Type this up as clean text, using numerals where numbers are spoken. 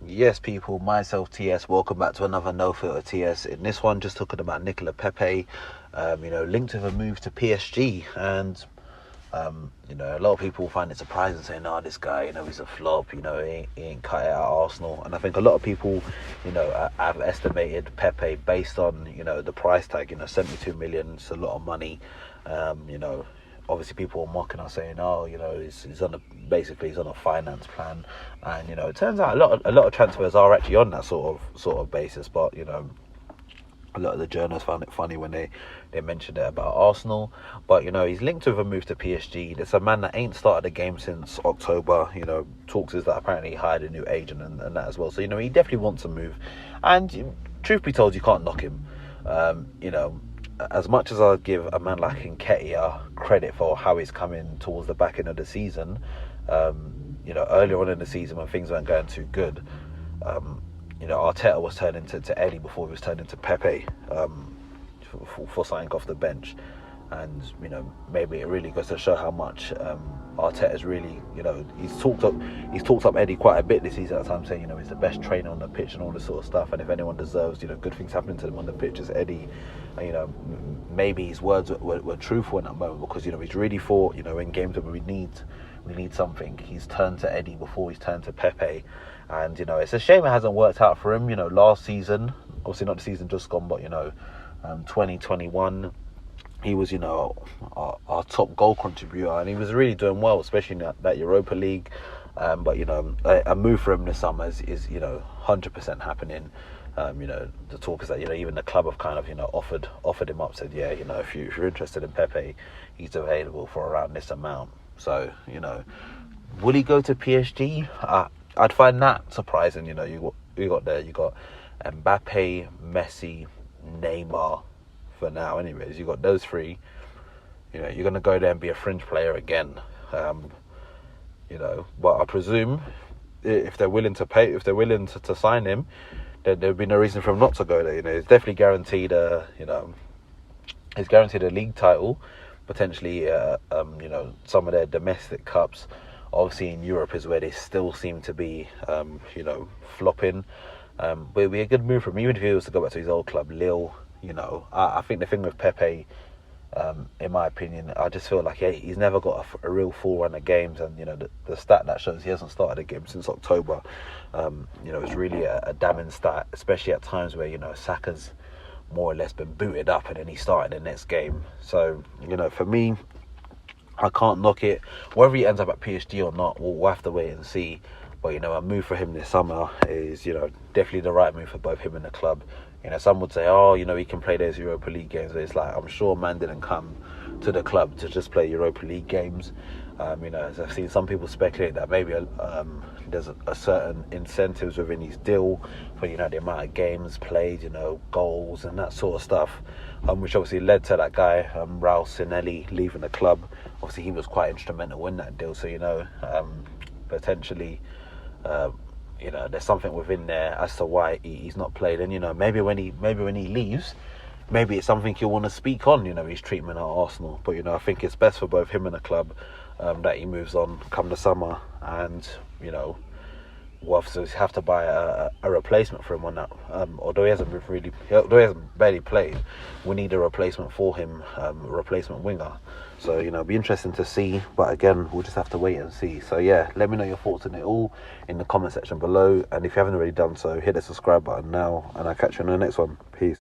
Yes, people, myself, TS, welcome back to another No Filter TS. In this one, just talking about Pepe, linked with a move to PSG. And, a lot of people find it surprising saying, this guy, he's a flop, he ain't cut it out of Arsenal. And I think a lot of people, have estimated Pepe based on, the price tag, 72 million, it's a lot of money, obviously people are mocking us saying, he's on a finance plan, and it turns out a lot of transfers are actually on that sort of basis. But a lot of the journalists found it funny when they mentioned it about Arsenal. But he's linked with a move to PSG. It's a man that ain't started a game since October. Talks is that apparently he hired a new agent and that as well. So he definitely wants a move, and truth be told, you can't knock him. As much as I give a man like Nketiah credit for how he's coming towards the back end of the season, earlier on in the season when things weren't going too good, Arteta was turning to Eddie before he was turning to Pepe for something off the bench. And maybe it really goes to show how much Arteta's really, he's talked up Eddie quite a bit this season at times, saying he's the best trainer on the pitch and all this sort of stuff, and if anyone deserves good things happening to them on the pitch, it's Eddie. And, maybe his words were truthful in that moment, because he's really thought in games where we need something, he's turned to Eddie before he's turned to Pepe. And it's a shame it hasn't worked out for him. Last season, obviously not the season just gone, but 2021, he was our top goal contributor, and he was really doing well, especially in that Europa League. But a move for him this summer is 100% happening. The talk is that even the club have kind of offered him up, said if you're interested in Pepe, he's available for around this amount. So will he go to PSG? I'd find that surprising. You got Mbappe, Messi, Neymar for now. Anyways, you got those three. You're gonna go there and be a fringe player again. But I presume if they're willing to pay, if they're willing to sign him, then there'd be no reason for him not to go there. He's definitely guaranteed he's guaranteed a league title, potentially some of their domestic cups. Obviously in Europe is where they still seem to be flopping. But it'd be a good move for him, even if he was to go back to his old club, Lille. I think the thing with Pepe, in my opinion, I just feel like he's never got a real full run of games, and the stat that shows he hasn't started a game since October, it's really a damning stat, especially at times where Saka's more or less been booted up and then he started the next game. So for me, I can't knock it. Whether he ends up at PSG or not, we'll have to wait and see. But a move for him this summer is definitely the right move for both him and the club. Some would say, he can play those Europa League games. But it's like, I'm sure man didn't come to the club to just play Europa League games. As I've seen some people speculate that maybe there's a certain incentives within his deal for the amount of games played, goals and that sort of stuff, which obviously led to that guy Raul Sinelli leaving the club. Obviously he was quite instrumental in that deal, so potentially there's something within there as to why he's not played. And maybe when he leaves, maybe it's something he'll want to speak on, his treatment at Arsenal. But I think it's best for both him and the club that he moves on come the summer. And we'll have to buy a replacement for him on that. Although he hasn't barely played, we need a replacement for him, a replacement winger. So it'll be interesting to see, but again, we'll just have to wait and see. So let me know your thoughts on it all in the comment section below, and if you haven't already done so, hit the subscribe button now, and I'll catch you in the next one. Peace.